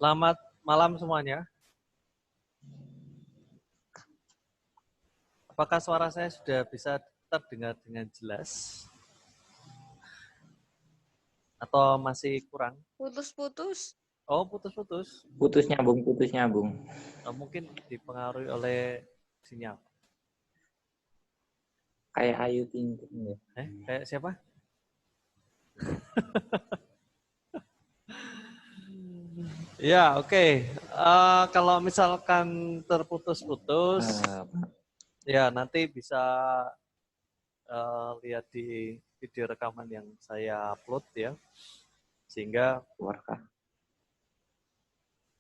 Selamat malam semuanya. Apakah suara saya sudah bisa terdengar dengan jelas? Atau masih kurang? Putus-putus. Oh, putus-putus. Putus nyambung. Mungkin dipengaruhi oleh sinyal. Kayak Ayu Ting Ting ya. Kayak siapa? Ya, oke. Kalau misalkan terputus-putus, ya nanti bisa lihat di video rekaman yang saya upload ya, sehingga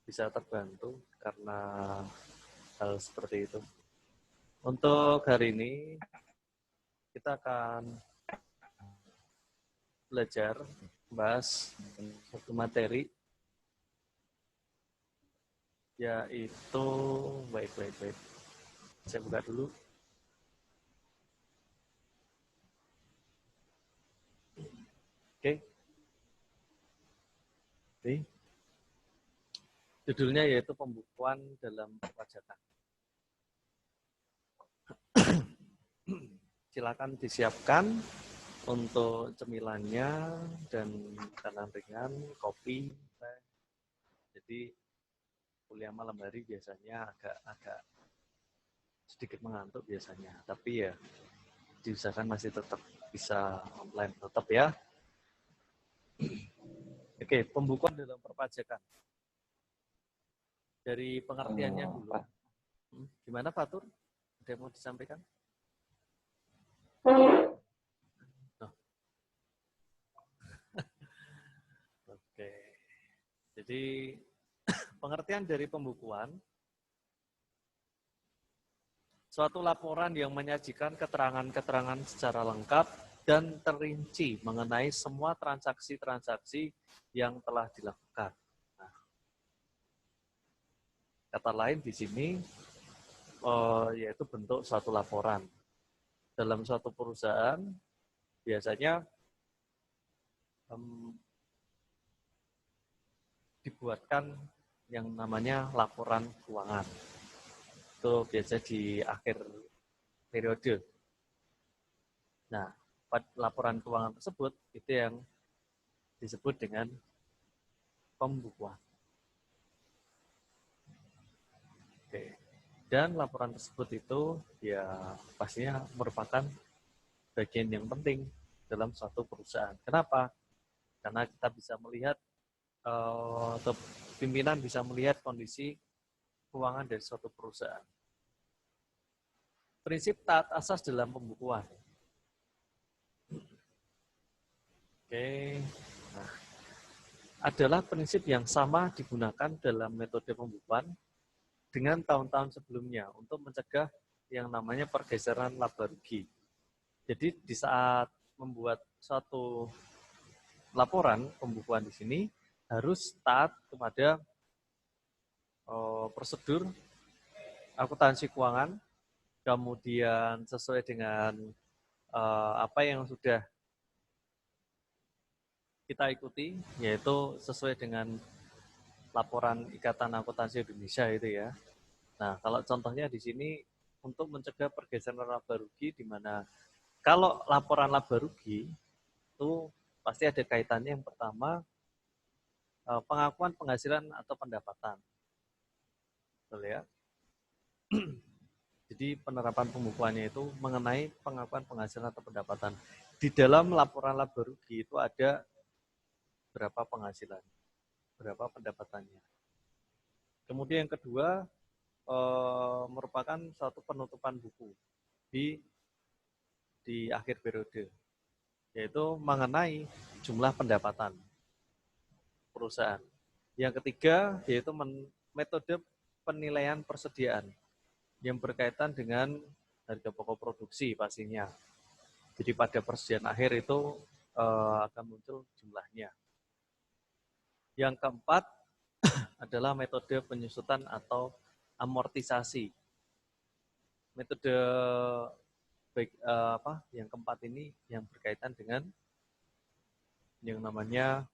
bisa terbantu karena hal seperti itu. Untuk hari ini kita akan belajar bahas satu materi, yaitu baik. Saya buka dulu. Oke. Judulnya yaitu pembukuan dalam perpajakan. Silakan disiapkan untuk cemilannya dan makanan ringan, kopi, teh. Jadi kuliah malam hari biasanya agak sedikit mengantuk biasanya, tapi ya diusahakan masih tetap bisa online tetap ya. Oke, pembukuan dalam perpajakan. Dari pengertiannya dulu. Gimana Pak Tur? Ada yang mau disampaikan? Oke. Jadi pengertian dari pembukuan, suatu laporan yang menyajikan keterangan-keterangan secara lengkap dan terinci mengenai semua transaksi-transaksi yang telah dilakukan. Nah, kata lain di sini yaitu bentuk suatu laporan. Dalam suatu perusahaan biasanya dibuatkan yang namanya laporan keuangan. Itu biasa di akhir periode. Nah, laporan keuangan tersebut itu yang disebut dengan pembukuan. Oke. Dan laporan tersebut itu ya pastinya merupakan bagian yang penting dalam suatu perusahaan. Kenapa? Karena kita bisa melihat atau pimpinan bisa melihat kondisi keuangan dari suatu perusahaan. Prinsip taat asas dalam pembukuan. Oke. Nah, adalah prinsip yang sama digunakan dalam metode pembukuan dengan tahun-tahun sebelumnya untuk mencegah yang namanya pergeseran laba rugi. Jadi di saat membuat suatu laporan pembukuan di sini harus taat kepada prosedur akuntansi keuangan, kemudian sesuai dengan apa yang sudah kita ikuti, yaitu sesuai dengan laporan Ikatan Akuntansi Indonesia itu ya. Nah, kalau contohnya di sini untuk mencegah pergeseran laba rugi, di mana kalau laporan laba rugi itu pasti ada kaitannya yang pertama pengakuan penghasilan atau pendapatan, betul ya. Jadi penerapan pembukuannya itu mengenai pengakuan penghasilan atau pendapatan. Di dalam laporan laba rugi itu ada berapa penghasilan, berapa pendapatannya. Kemudian yang kedua merupakan suatu penutupan buku di akhir periode, yaitu mengenai jumlah pendapatan perusahaan. Yang ketiga yaitu metode penilaian persediaan yang berkaitan dengan harga pokok produksi pastinya. Jadi pada persediaan akhir itu akan muncul jumlahnya. Yang keempat adalah metode penyusutan atau amortisasi. Metode yang keempat ini yang berkaitan dengan yang namanya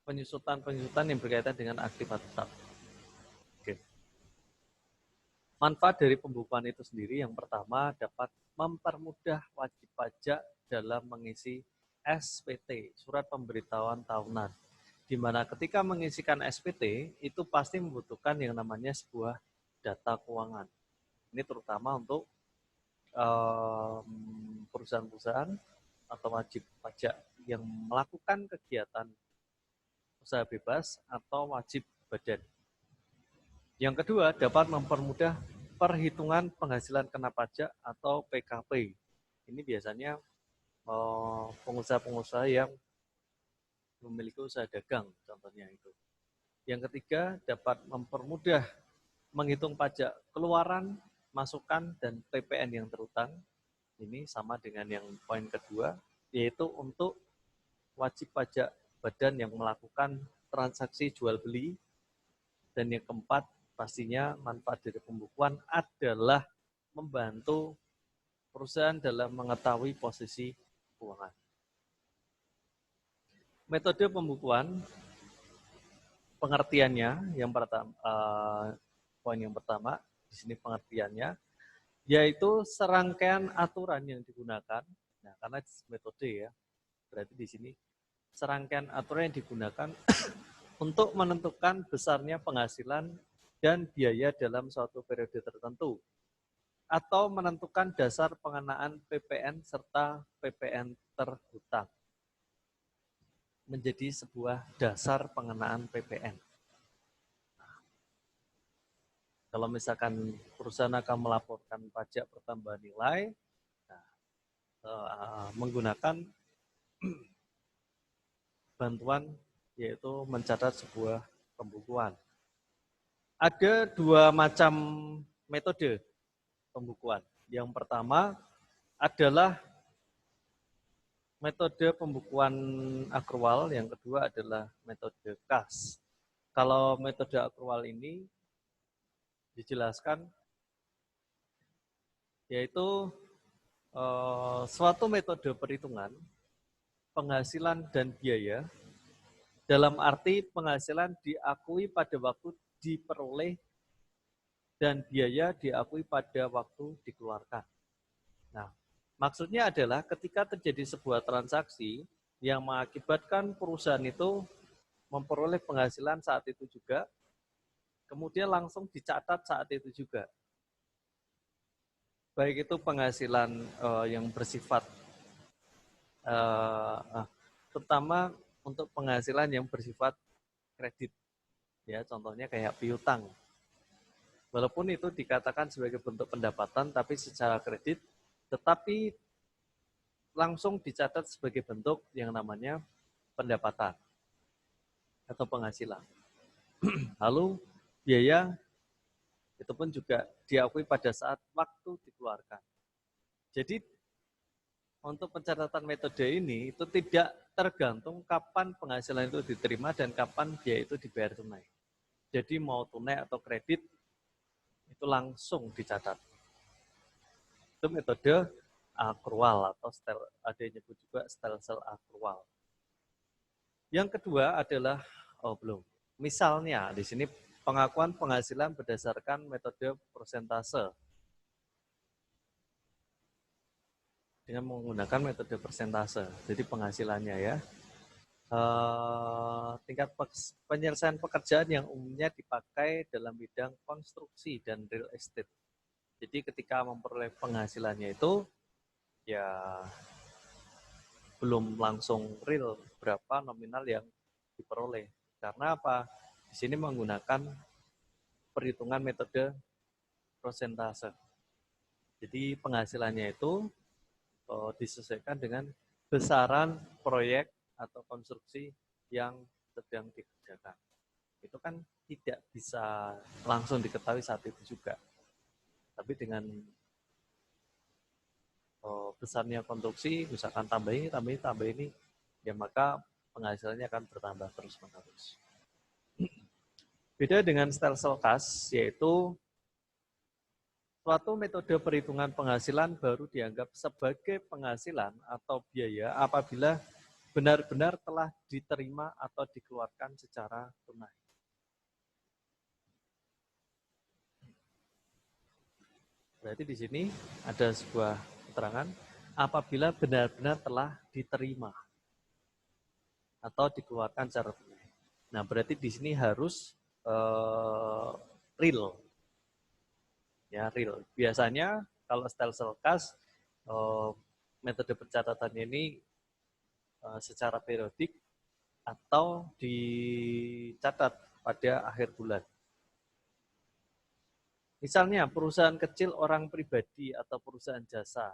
penyusutan yang berkaitan dengan aktiva tetap. Oke. Manfaat dari pembukuan itu sendiri yang pertama dapat mempermudah wajib pajak dalam mengisi SPT, surat pemberitahuan tahunan. Di mana ketika mengisikan SPT itu pasti membutuhkan yang namanya sebuah data keuangan. Ini terutama untuk perusahaan-perusahaan atau wajib pajak yang melakukan kegiatan usaha bebas atau wajib badan. Yang kedua, dapat mempermudah perhitungan penghasilan kena pajak atau PKP. Ini biasanya pengusaha-pengusaha yang memiliki usaha dagang, contohnya itu. Yang ketiga, dapat mempermudah menghitung pajak keluaran, masukan, dan PPN yang terutang. Ini sama dengan yang poin kedua, yaitu untuk wajib pajak badan yang melakukan transaksi jual beli. Dan yang keempat, pastinya manfaat dari pembukuan adalah membantu perusahaan dalam mengetahui posisi keuangan. Metode pembukuan, pengertiannya, yang pertama, poin yang pertama, di sini pengertiannya, yaitu serangkaian aturan yang digunakan. Nah, karena metode ya, berarti di sini serangkaian aturan yang digunakan untuk menentukan besarnya penghasilan dan biaya dalam suatu periode tertentu, atau menentukan dasar pengenaan PPN serta PPN terhutang. Menjadi sebuah dasar pengenaan PPN. Kalau misalkan perusahaan akan melaporkan pajak pertambahan nilai, menggunakan bantuan yaitu mencatat sebuah pembukuan. Ada dua macam metode pembukuan. Yang pertama adalah metode pembukuan akrual, yang kedua adalah metode kas. Kalau metode akrual ini dijelaskan yaitu suatu metode perhitungan penghasilan dan biaya dalam arti penghasilan diakui pada waktu diperoleh dan biaya diakui pada waktu dikeluarkan. Nah, maksudnya adalah ketika terjadi sebuah transaksi yang mengakibatkan perusahaan itu memperoleh penghasilan saat itu juga, kemudian langsung dicatat saat itu juga. Baik itu penghasilan yang bersifat, terutama untuk penghasilan yang bersifat kredit, ya contohnya kayak piutang. Walaupun itu dikatakan sebagai bentuk pendapatan, tapi secara kredit, tetapi langsung dicatat sebagai bentuk yang namanya pendapatan atau penghasilan. Lalu biaya itu pun juga diakui pada saat waktu dikeluarkan. Jadi untuk pencatatan metode ini itu tidak tergantung kapan penghasilan itu diterima dan kapan biaya itu dibayar tunai. Jadi mau tunai atau kredit itu langsung dicatat. Itu metode akrual atau ada yang nyebut juga stelsel akrual. Yang kedua adalah misalnya di sini pengakuan penghasilan berdasarkan metode persentase. Dengan menggunakan metode persentase. Jadi penghasilannya ya. Tingkat penyelesaian pekerjaan yang umumnya dipakai dalam bidang konstruksi dan real estate. Jadi ketika memperoleh penghasilannya itu ya belum langsung real berapa nominal yang diperoleh. Karena apa? Di sini menggunakan perhitungan metode persentase. Jadi penghasilannya itu disesuaikan dengan besaran proyek atau konstruksi yang sedang dikerjakan. Itu kan tidak bisa langsung diketahui saat itu juga. Tapi dengan besarnya konstruksi, misalkan tambah ini, ya maka penghasilannya akan bertambah terus-menerus. Beda dengan stelsel kas, yaitu suatu metode perhitungan penghasilan baru dianggap sebagai penghasilan atau biaya apabila benar-benar telah diterima atau dikeluarkan secara tunai. Berarti di sini ada sebuah keterangan apabila benar-benar telah diterima atau dikeluarkan secara tunai. Nah, berarti di sini harus real. Ya, real. Biasanya kalau stelsel kas metode pencatatannya ini secara periodik atau dicatat pada akhir bulan. Misalnya perusahaan kecil orang pribadi atau perusahaan jasa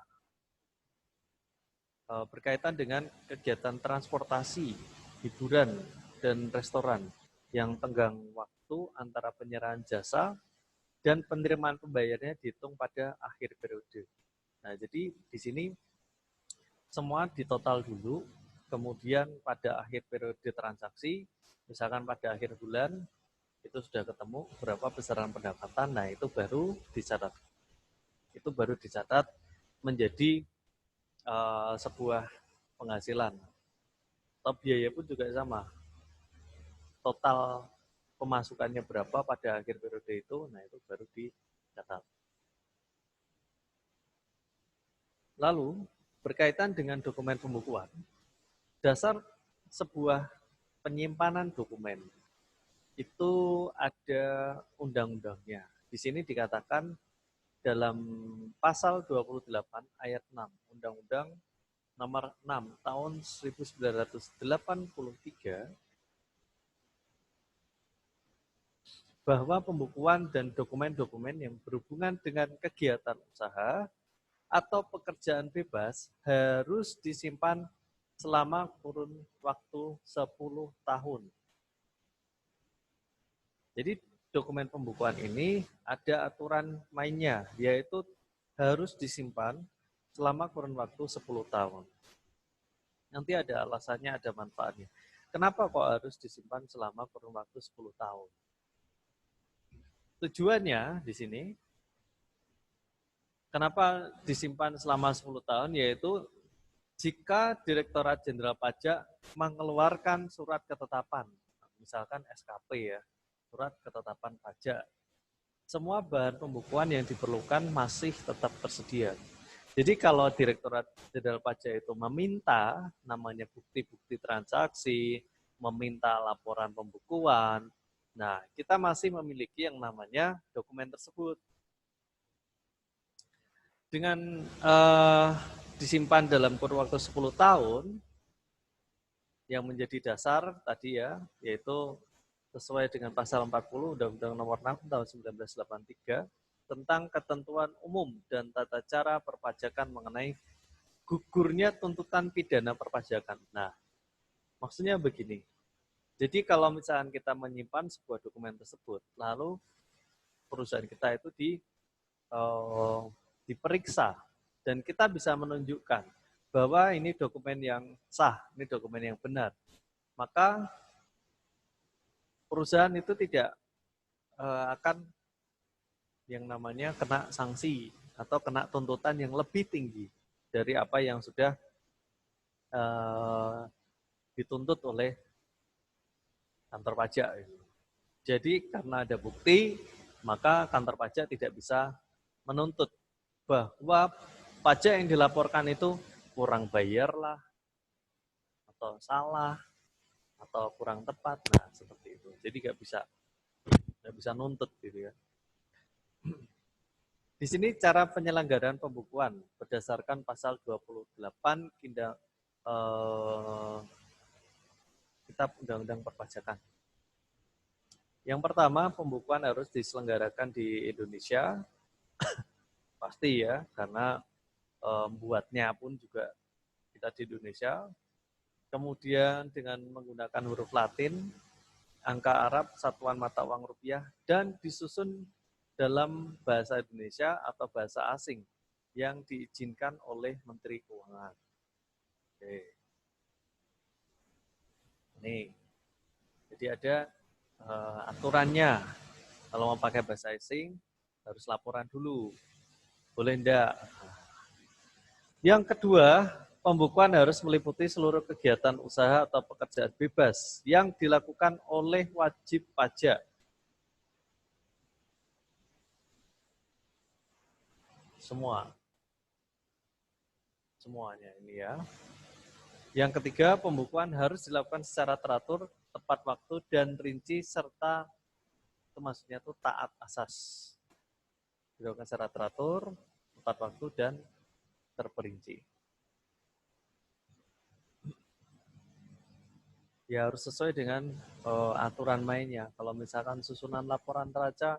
berkaitan dengan kegiatan transportasi, hiburan, dan restoran yang tenggang waktu antara penyerahan jasa dan penerimaan pembayarannya dihitung pada akhir periode. Nah, jadi di sini semua ditotal dulu, kemudian pada akhir periode transaksi, misalkan pada akhir bulan, itu sudah ketemu berapa besaran pendapatan, nah itu baru dicatat. Itu baru dicatat menjadi sebuah penghasilan. Atau biaya pun juga sama. Total pemasukannya berapa pada akhir periode itu, nah itu baru dicatat. Lalu, berkaitan dengan dokumen pembukuan, dasar sebuah penyimpanan dokumen itu ada undang-undangnya. Di sini dikatakan dalam pasal 28 ayat 6 Undang-Undang nomor 6 tahun 1983 bahwa pembukuan dan dokumen-dokumen yang berhubungan dengan kegiatan usaha atau pekerjaan bebas harus disimpan selama kurun waktu 10 tahun. Jadi dokumen pembukuan ini ada aturan mainnya, yaitu harus disimpan selama kurun waktu 10 tahun. Nanti ada alasannya, ada manfaatnya. Kenapa kok harus disimpan selama kurun waktu 10 tahun? Tujuannya di sini, kenapa disimpan selama 10 tahun, yaitu jika Direktorat Jenderal Pajak mengeluarkan surat ketetapan, misalkan SKP ya, surat ketetapan pajak, semua bahan pembukuan yang diperlukan masih tetap tersedia. Jadi kalau Direktorat Jenderal Pajak itu meminta namanya bukti-bukti transaksi, meminta laporan pembukuan, nah kita masih memiliki yang namanya dokumen tersebut. Dengan disimpan dalam kurun waktu 10 tahun, yang menjadi dasar tadi ya, yaitu sesuai dengan pasal 40 Undang-Undang Nomor 6 Tahun 1983 tentang ketentuan umum dan tata cara perpajakan mengenai gugurnya tuntutan pidana perpajakan. Nah, maksudnya begini. Jadi kalau misalkan kita menyimpan sebuah dokumen tersebut, lalu perusahaan kita itu diperiksa dan kita bisa menunjukkan bahwa ini dokumen yang sah, ini dokumen yang benar, maka perusahaan itu tidak akan yang namanya kena sanksi atau kena tuntutan yang lebih tinggi dari apa yang sudah dituntut oleh kantor pajak. Jadi karena ada bukti, maka kantor pajak tidak bisa menuntut bahwa pajak yang dilaporkan itu kurang bayar lah, atau salah, atau kurang tepat. Nah, seperti itu. Jadi nggak bisa nuntut gitu ya. Di sini cara penyelenggaraan pembukuan berdasarkan pasal 28 Kitab Undang-Undang Perpajakan. Yang pertama, pembukuan harus diselenggarakan di Indonesia. Pasti ya, karena buatnya pun juga kita di Indonesia. Kemudian dengan menggunakan huruf Latin, angka Arab, satuan mata uang rupiah, dan disusun dalam bahasa Indonesia atau bahasa asing yang diizinkan oleh Menteri Keuangan. Oke. Nih, jadi ada aturannya. Kalau mau pakai bahasa asing, harus laporan dulu. Boleh enggak? Yang kedua, pembukuan harus meliputi seluruh kegiatan usaha atau pekerjaan bebas yang dilakukan oleh wajib pajak. Semuanya ini ya. Yang ketiga, pembukuan harus dilakukan secara teratur, tepat waktu, dan rinci, serta itu maksudnya itu taat asas. Dilakukan secara teratur, tepat waktu, dan terperinci. Ya harus sesuai dengan aturan mainnya. Kalau misalkan susunan laporan neraca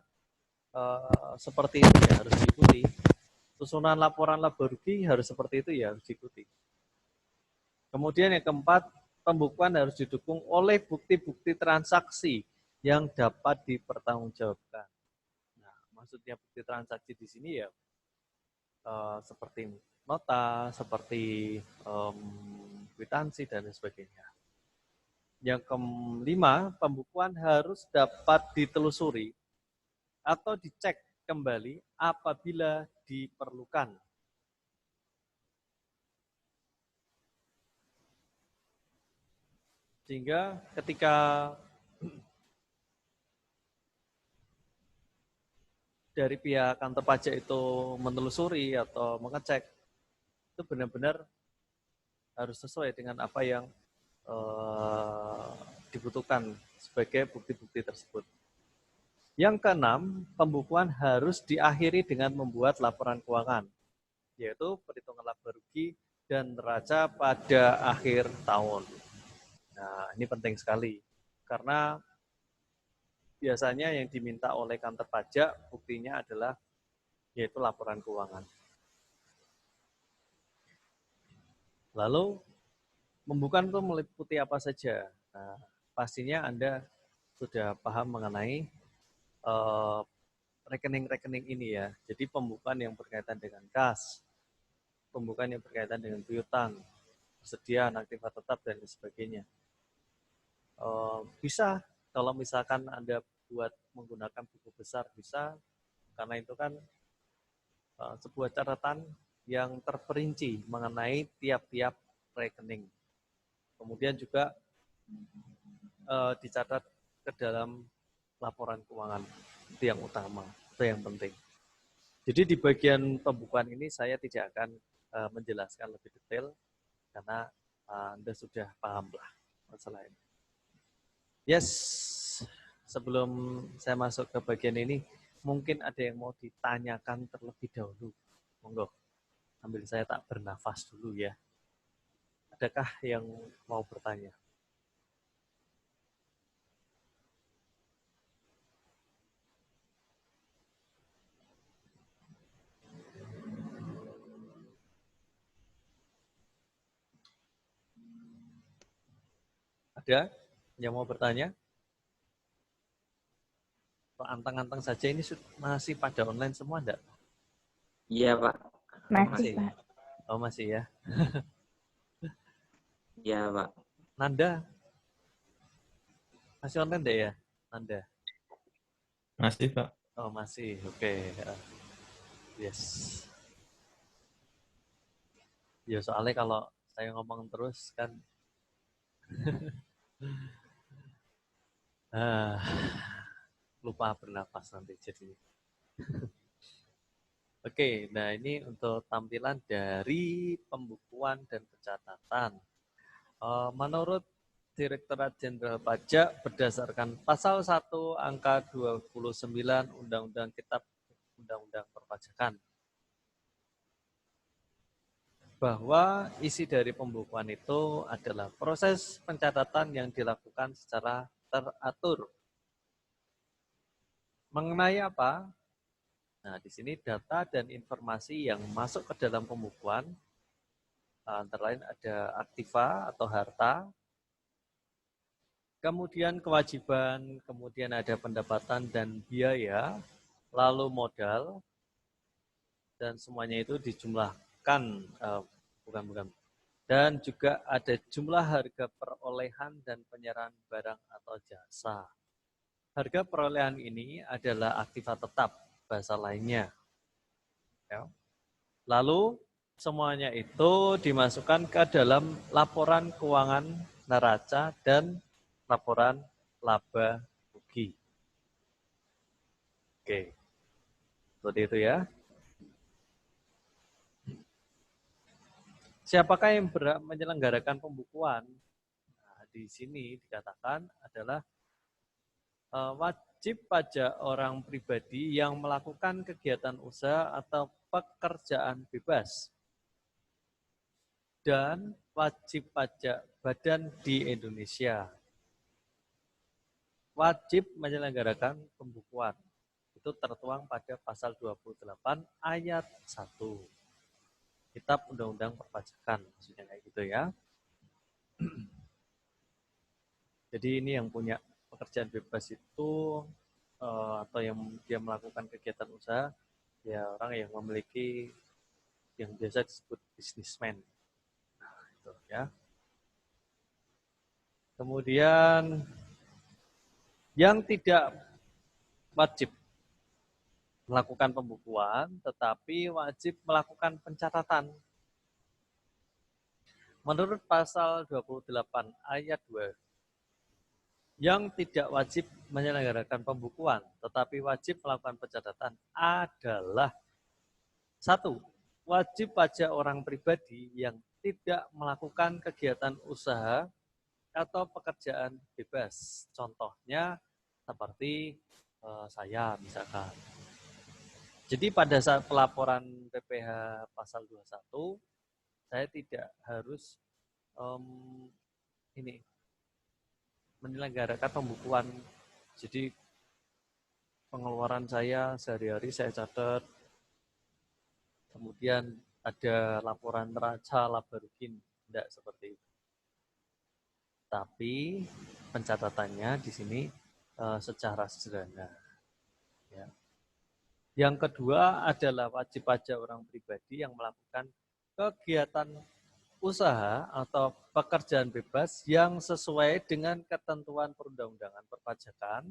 seperti itu ya harus diikuti. Susunan laporan laba rugi harus seperti itu ya harus diikuti. Kemudian yang keempat, pembukuan harus didukung oleh bukti-bukti transaksi yang dapat dipertanggungjawabkan. Nah, maksudnya bukti transaksi di sini ya seperti nota, seperti kwitansi dan sebagainya. Yang kelima, pembukuan harus dapat ditelusuri atau dicek kembali apabila diperlukan. Sehingga ketika dari pihak kantor pajak itu menelusuri atau mengecek, itu benar-benar harus sesuai dengan apa yang dibutuhkan sebagai bukti-bukti tersebut. Yang keenam, pembukuan harus diakhiri dengan membuat laporan keuangan, yaitu perhitungan laba rugi dan neraca pada akhir tahun. Nah, ini penting sekali, karena biasanya yang diminta oleh kantor pajak buktinya adalah yaitu laporan keuangan. Lalu, pembukuan itu meliputi apa saja? Nah, pastinya Anda sudah paham mengenai rekening-rekening ini ya. Jadi pembukuan yang berkaitan dengan kas, pembukuan yang berkaitan dengan piutang, persediaan, aktiva tetap, dan sebagainya. Bisa kalau misalkan Anda buat menggunakan buku besar bisa, karena itu kan sebuah catatan yang terperinci mengenai tiap-tiap rekening. Kemudian juga dicatat ke dalam laporan keuangan, itu yang utama, itu yang penting. Jadi di bagian pembukuan ini saya tidak akan menjelaskan lebih detail karena Anda sudah paham lah masalah ini. Yes, sebelum saya masuk ke bagian ini, mungkin ada yang mau ditanyakan terlebih dahulu. Monggo, sambil saya tak bernafas dulu ya. Adakah yang mau bertanya? Ada yang mau bertanya? Antang-antang saja ini masih pada online semua enggak? Iya, Pak. Masih, Pak. Oh, masih ya. Iya, Pak. Nanda, masih online enggak ya? Nanda? Masih, Pak. Oh, masih. Oke. Yes. Ya, soalnya kalau saya ngomong terus kan lupa bernafas nanti jadi. Oke, nah ini untuk tampilan dari pembukuan dan pencatatan. Menurut Direktorat Jenderal Pajak berdasarkan pasal 1 angka 29 Undang-Undang Kitab Undang-Undang Perpajakan bahwa isi dari pembukuan itu adalah proses pencatatan yang dilakukan secara teratur. Mengenai apa? Nah, di sini data dan informasi yang masuk ke dalam pembukuan, antara lain ada aktiva atau harta, kemudian kewajiban, kemudian ada pendapatan dan biaya, lalu modal, dan semuanya itu dijumlahkan, dan juga ada jumlah harga perolehan dan penyerahan barang atau jasa. Harga perolehan ini adalah aktiva tetap, bahasa lainnya. Ya. Lalu semuanya itu dimasukkan ke dalam laporan keuangan neraca dan laporan laba rugi. Oke, seperti itu ya. Siapakah yang berhak menyelenggarakan pembukuan? Nah, di sini dikatakan adalah wajib pajak orang pribadi yang melakukan kegiatan usaha atau pekerjaan bebas dan wajib pajak badan di Indonesia. Wajib menyelenggarakan pembukuan. Itu tertuang pada pasal 28 ayat 1. Kitab Undang-Undang Perpajakan, maksudnya kayak gitu ya. Jadi ini yang punya pekerjaan bebas itu atau yang dia melakukan kegiatan usaha, ya orang yang memiliki yang biasa disebut businessman. Nah, itu ya. Kemudian yang tidak wajib melakukan pembukuan, tetapi wajib melakukan pencatatan. Menurut pasal 28 ayat 2, yang tidak wajib menyelenggarakan pembukuan, tetapi wajib melakukan pencatatan adalah 1. Wajib pajak orang pribadi yang tidak melakukan kegiatan usaha atau pekerjaan bebas. Contohnya seperti saya misalkan. Jadi pada saat pelaporan PPh pasal 21, saya tidak harus menyelenggarakan pembukuan. Jadi pengeluaran saya sehari-hari saya catat, kemudian ada laporan neraca laba rugi, tidak seperti itu. Tapi pencatatannya di sini secara sederhana. Ya. Yang kedua adalah wajib pajak orang pribadi yang melakukan kegiatan usaha atau pekerjaan bebas yang sesuai dengan ketentuan perundang-undangan perpajakan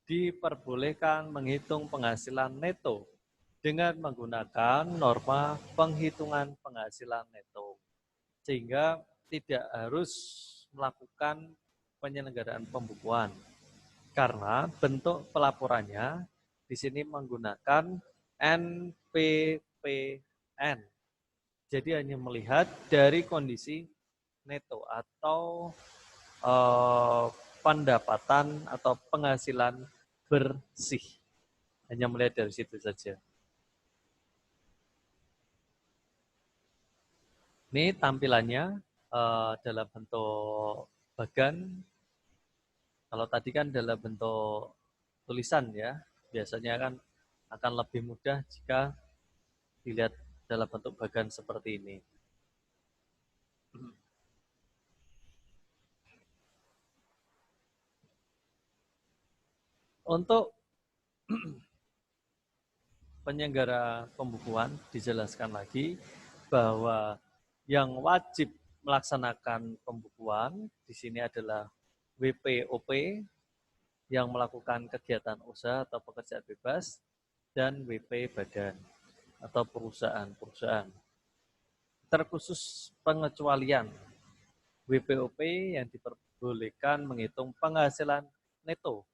diperbolehkan menghitung penghasilan neto dengan menggunakan norma penghitungan penghasilan neto, sehingga tidak harus melakukan penyelenggaraan pembukuan karena bentuk pelaporannya di sini menggunakan NPPN. Jadi hanya melihat dari kondisi neto atau pendapatan atau penghasilan bersih. Hanya melihat dari situ saja. Ini tampilannya dalam bentuk bagan. Kalau tadi kan dalam bentuk tulisan ya. Biasanya kan akan lebih mudah jika dilihat dalam bentuk bagan seperti ini. Untuk penyelenggara pembukuan dijelaskan lagi bahwa yang wajib melaksanakan pembukuan di sini adalah WPOP yang melakukan kegiatan usaha atau pekerjaan bebas dan WP badan atau perusahaan-perusahaan. Terkhusus pengecualian WPOP yang diperbolehkan menghitung penghasilan neto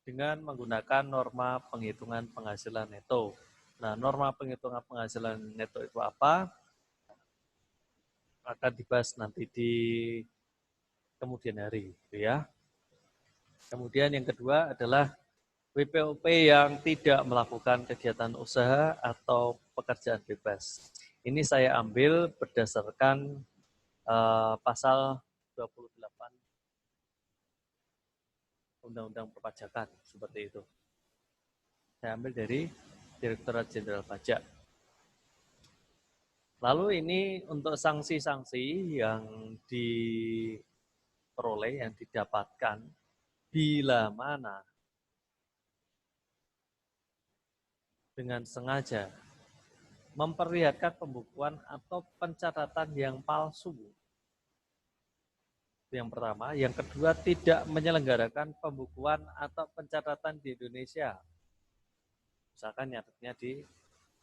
dengan menggunakan norma penghitungan penghasilan neto. Nah, norma penghitungan penghasilan neto itu apa? Akan dibahas nanti di kemudian hari, ya. Kemudian yang kedua adalah WPOP yang tidak melakukan kegiatan usaha atau pekerjaan bebas. Ini saya ambil berdasarkan pasal 28 Undang-Undang Perpajakan, seperti itu. Saya ambil dari Direktorat Jenderal Pajak. Lalu ini untuk sanksi-sanksi yang diperoleh, yang didapatkan bila mana dengan sengaja memperlihatkan pembukuan atau pencatatan yang palsu. Yang pertama. Yang kedua, tidak menyelenggarakan pembukuan atau pencatatan di Indonesia. Misalkan nyatetnya di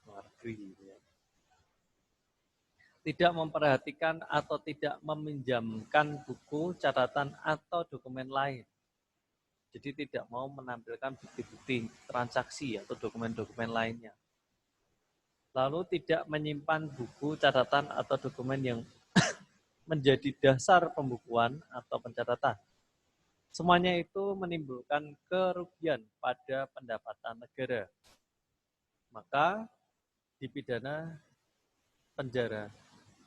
luar negeri. Ya. tidak memperhatikan atau tidak meminjamkan buku, catatan, atau dokumen lain. Jadi tidak mau menampilkan bukti-bukti transaksi atau dokumen-dokumen lainnya. Lalu tidak menyimpan buku, catatan, atau dokumen yang menjadi dasar pembukuan atau pencatatan. Semuanya itu menimbulkan kerugian pada pendapatan negara. Maka dipidana penjara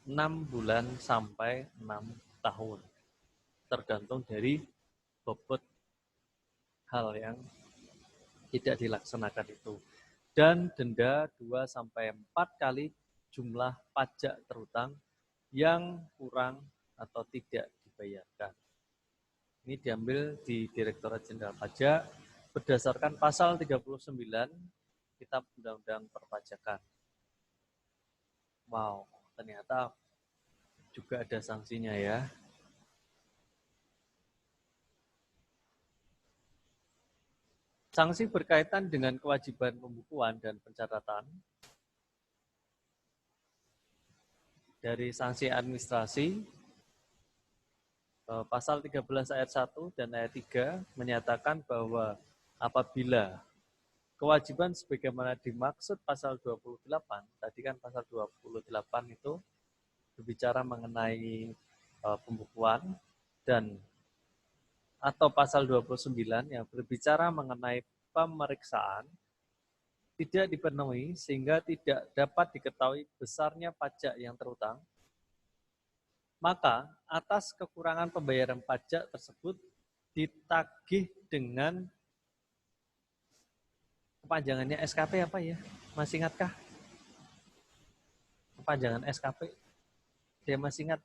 6 bulan sampai 6 tahun. Tergantung dari bobot hal yang tidak dilaksanakan itu. Dan denda 2 sampai 4 kali jumlah pajak terutang yang kurang atau tidak dibayarkan. Ini diambil di Direktorat Jenderal Pajak berdasarkan pasal 39 Kitab Undang-Undang Perpajakan. Wow, ternyata juga ada sanksinya ya. Sanksi berkaitan dengan kewajiban pembukuan dan pencatatan dari sanksi administrasi, pasal 13 ayat 1 dan ayat 3 menyatakan bahwa apabila kewajiban sebagaimana dimaksud pasal 28, tadi kan pasal 28 itu berbicara mengenai pembukuan, dan atau pasal 29 yang berbicara mengenai pemeriksaan tidak dipenuhi sehingga tidak dapat diketahui besarnya pajak yang terutang, maka atas kekurangan pembayaran pajak tersebut ditagih dengan kepanjangannya SKP apa ya? Masih ingatkah? Kepanjangan SKP. Dia masih ingat?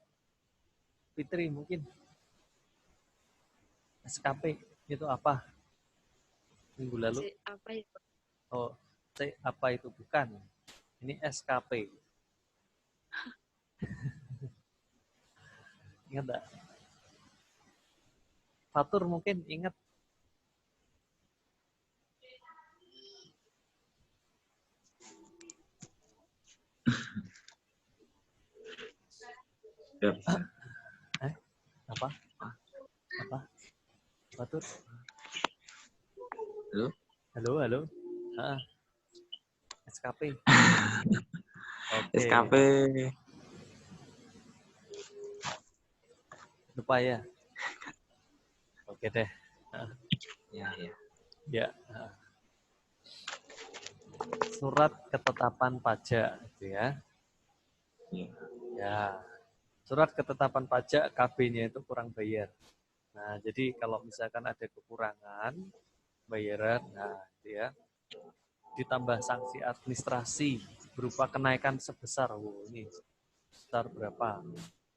Fitri mungkin. SKP itu apa? Minggu lalu. Apa itu? Oh, C apa itu bukan? Ini SKP. Ingat enggak? Fatur mungkin ingat. Ya. Apa? Apa? Fatur? Halo? Halo? SKP. Oke. SKP. Lupa ya? Oke deh. Ya. Ya. Surat ketetapan pajak, gitu ya. Ya. Surat ketetapan pajak KB-nya itu kurang bayar. Nah, jadi kalau misalkan ada kekurangan bayaran, nah, gitu ya, ditambah sanksi administrasi berupa kenaikan sebesar, ini sebesar berapa?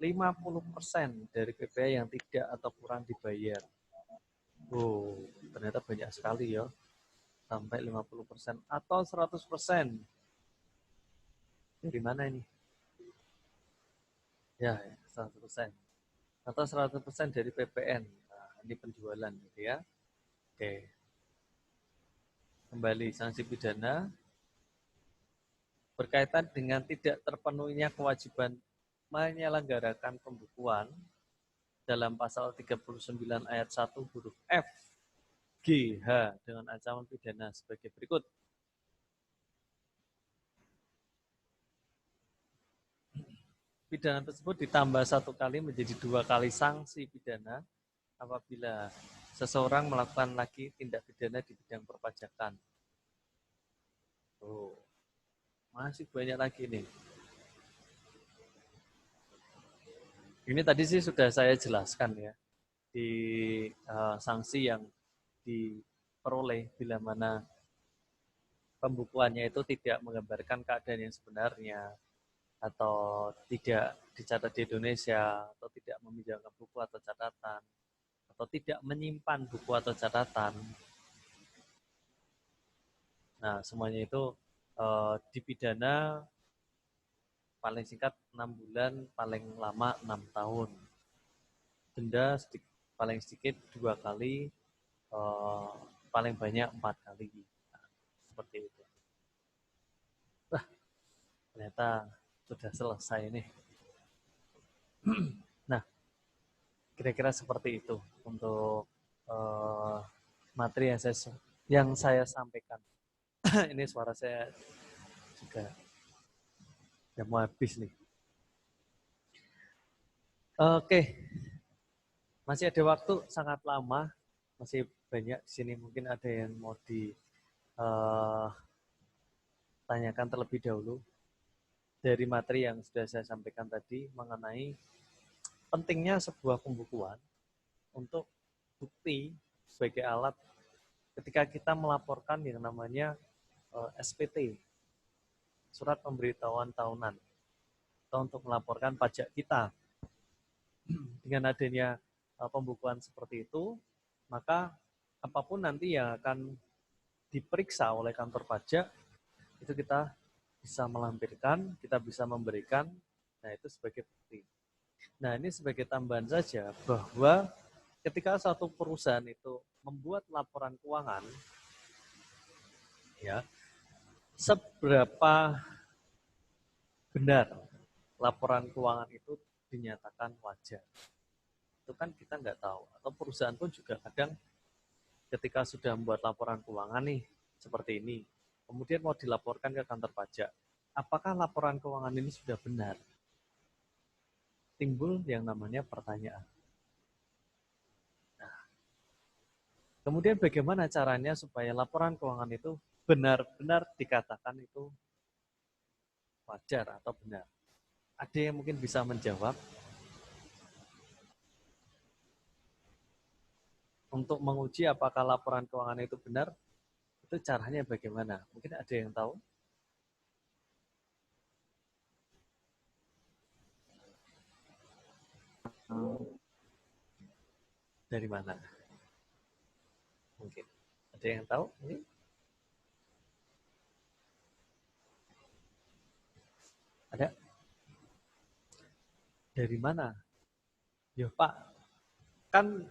50% dari PPh yang tidak atau kurang dibayar. Ternyata banyak sekali ya. Sampai 50% atau 100%. Dari mana ini? Ya, 100%. Atau 100% dari PPN. Nah, ini penjualan gitu ya. Oke. Kembali sanksi pidana berkaitan dengan tidak terpenuhinya kewajiban menyelenggarakan pembukuan dalam pasal 39 ayat 1 huruf F, G, H dengan ancaman pidana sebagai berikut. Pidana tersebut ditambah 1 kali menjadi 2 kali sanksi pidana apabila seseorang melakukan lagi tindak pidana di bidang perpajakan. Masih banyak lagi nih. Ini tadi sih sudah saya jelaskan ya, di sanksi yang diperoleh bila mana pembukuannya itu tidak menggambarkan keadaan yang sebenarnya, atau tidak dicatat di Indonesia, atau tidak meminjamkan buku atau catatan, atau tidak menyimpan buku atau catatan. Nah, semuanya itu dipidana paling singkat 6 bulan, paling lama 6 tahun. Denda paling sedikit 2 kali, paling banyak 4 kali. Nah, seperti itu. Ternyata sudah selesai nih. Nah, kira-kira seperti itu untuk materi yang saya sampaikan. Ini suara saya juga udah mau habis nih. Oke, masih ada waktu sangat lama, masih banyak di sini. Mungkin ada yang mau ditanyakan terlebih dahulu dari materi yang sudah saya sampaikan tadi mengenai pentingnya sebuah pembukuan untuk bukti sebagai alat ketika kita melaporkan yang namanya SPT, surat pemberitahuan tahunan, atau untuk melaporkan pajak kita. Dengan adanya pembukuan seperti itu, maka apapun nanti yang akan diperiksa oleh kantor pajak, itu kita bisa melampirkan, kita bisa memberikan, nah itu sebagai bukti. Nah ini sebagai tambahan saja bahwa ketika satu perusahaan itu membuat laporan keuangan, ya seberapa benar laporan keuangan itu dinyatakan wajar, itu kan kita nggak tahu. Atau perusahaan pun juga kadang ketika sudah membuat laporan keuangan nih seperti ini, kemudian mau dilaporkan ke kantor pajak, apakah laporan keuangan ini sudah benar? Timbul yang namanya pertanyaan. Nah, kemudian bagaimana caranya supaya laporan keuangan itu benar-benar dikatakan itu wajar atau benar? Ada yang mungkin bisa menjawab? Untuk menguji apakah laporan keuangan itu benar, itu caranya bagaimana? Mungkin ada yang tahu? Dari mana? Mungkin. Ada yang tahu? Ini? Ada? Dari mana? Ya Pak, kan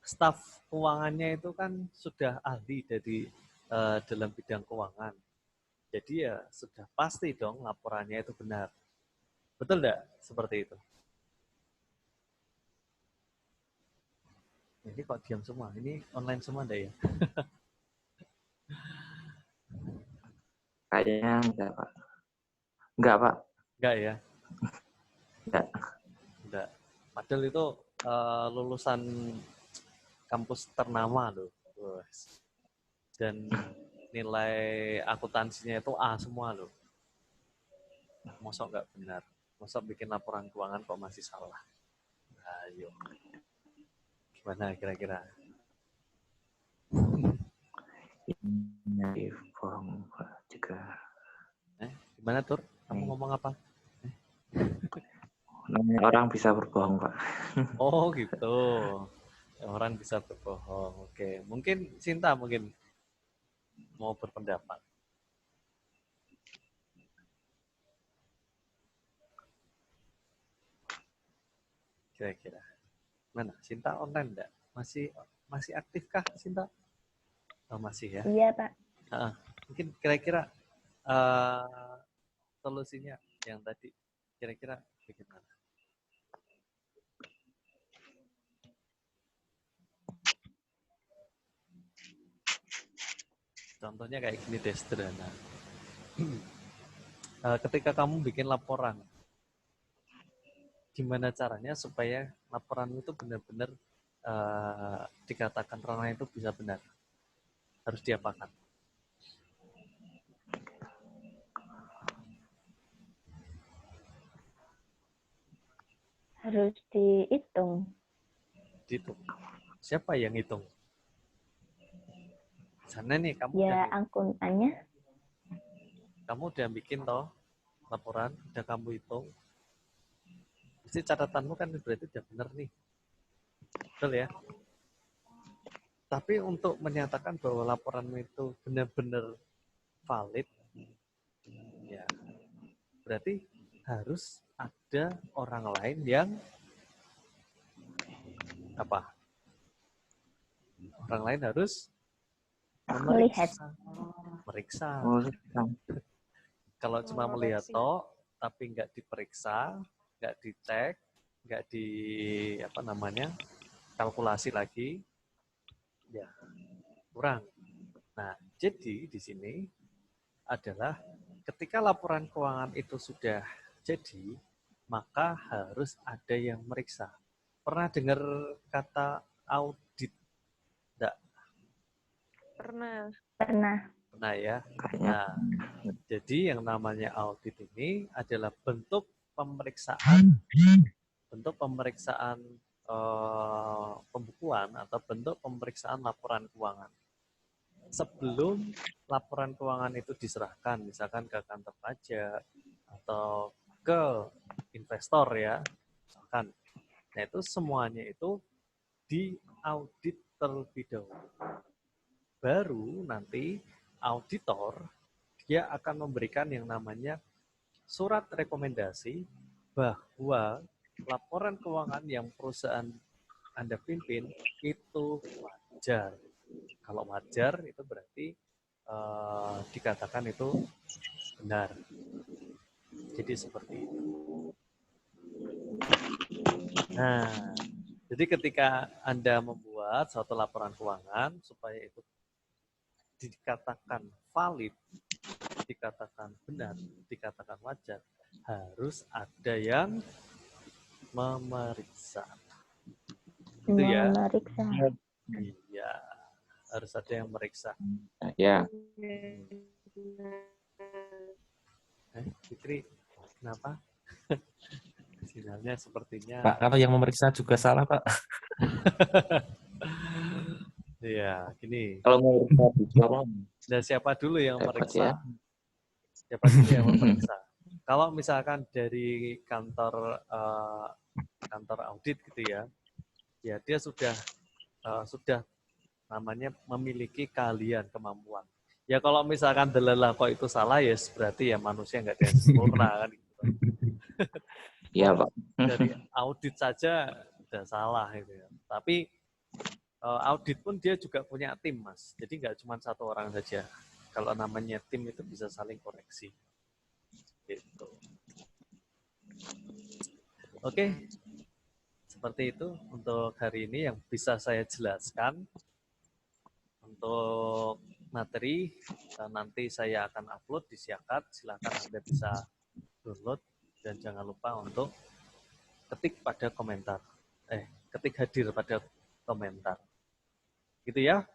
staf keuangannya itu kan sudah ahli dari dalam bidang keuangan. Jadi ya sudah pasti dong laporannya itu benar. Betul enggak? Seperti itu. Ini kok diam semua? Ini online semua enggak ya? Kayaknya enggak, Pak. Enggak, Pak. Enggak ya? Enggak. Enggak. Padahal itu lulusan kampus ternama loh. Dan nilai akuntansinya itu A semua loh. Mosok nggak benar. Mosok bikin laporan keuangan kok masih salah. Ayo. Gimana kira-kira? Ini bohong, Pak, juga. Gimana Tur? Kamu ngomong apa? Namanya orang bisa berbohong, Pak. Oh gitu. Orang bisa berbohong. Oke. Mungkin Sinta mungkin mau berpendapat. Kira-kira. Mana? Sinta online enggak? Masih aktifkah Sinta? Oh, masih ya. Iya, Pak. Mungkin kira-kira solusinya yang tadi kira-kira bagaimana? Contohnya kayak gini deh, sederhana. Ketika kamu bikin laporan, gimana caranya supaya laporan itu benar-benar dikatakan ranah itu bisa benar? Harus diapakan? Harus dihitung. Dihitung. Siapa yang hitung? Sana nih, Ya, akuntannya. Kamu udah bikin toh laporan, udah kamu hitung. Pasti catatanmu kan berarti udah benar nih. Betul ya? Tapi untuk menyatakan bahwa laporanmu itu benar-benar valid, ya berarti harus ada orang lain yang apa? Orang lain harus meriksa. Kalau cuma melihat toh, tapi nggak diperiksa, nggak dicek, nggak di apa namanya kalkulasi lagi, ya kurang. Nah, jadi di sini adalah ketika laporan keuangan itu sudah jadi, maka harus ada yang meriksa. Pernah dengar kata audit? Enggak? Pernah. Pernah. Pernah ya? Kayaknya Nah, jadi yang namanya audit ini adalah bentuk pemeriksaan pembukuan atau bentuk pemeriksaan laporan keuangan. Sebelum laporan keuangan itu diserahkan, misalkan ke kantor pajak atau ke investor ya, misalkan. Nah itu semuanya itu diaudit terlebih dahulu. Baru nanti auditor dia akan memberikan yang namanya surat rekomendasi bahwa laporan keuangan yang perusahaan Anda pimpin itu wajar. Kalau wajar itu berarti dikatakan itu benar. Jadi seperti itu. Nah, jadi ketika Anda membuat suatu laporan keuangan supaya itu dikatakan valid, dikatakan benar, dikatakan wajar, harus ada yang memeriksa. Itu ya. Memeriksa. Iya, harus ada yang meriksa. ya. Fitri, kenapa? Sinyalnya sepertinya. Pak, kalau yang memeriksa juga salah, Pak. Iya, gini. Kalau mau berbicara, Dan siapa dulu yang dapat memeriksa? ya. Siapa dulu yang memeriksa? Kalau misalkan dari kantor audit gitu ya, ya dia sudah namanya memiliki keahlian, kemampuan. Ya kalau misalkan delalah kok itu salah ya berarti ya manusia nggak ada yang sempurna kan gitu. Iya, Pak. Dari audit saja udah salah gitu ya. Tapi audit pun dia juga punya tim, Mas. Jadi nggak cuma satu orang saja. Kalau namanya tim itu bisa saling koreksi. Gitu. Oke. Seperti itu untuk hari ini yang bisa saya jelaskan. Untuk materi nanti saya akan upload di Siakat. Silakan Anda bisa download dan jangan lupa untuk ketik hadir pada komentar. Gitu ya.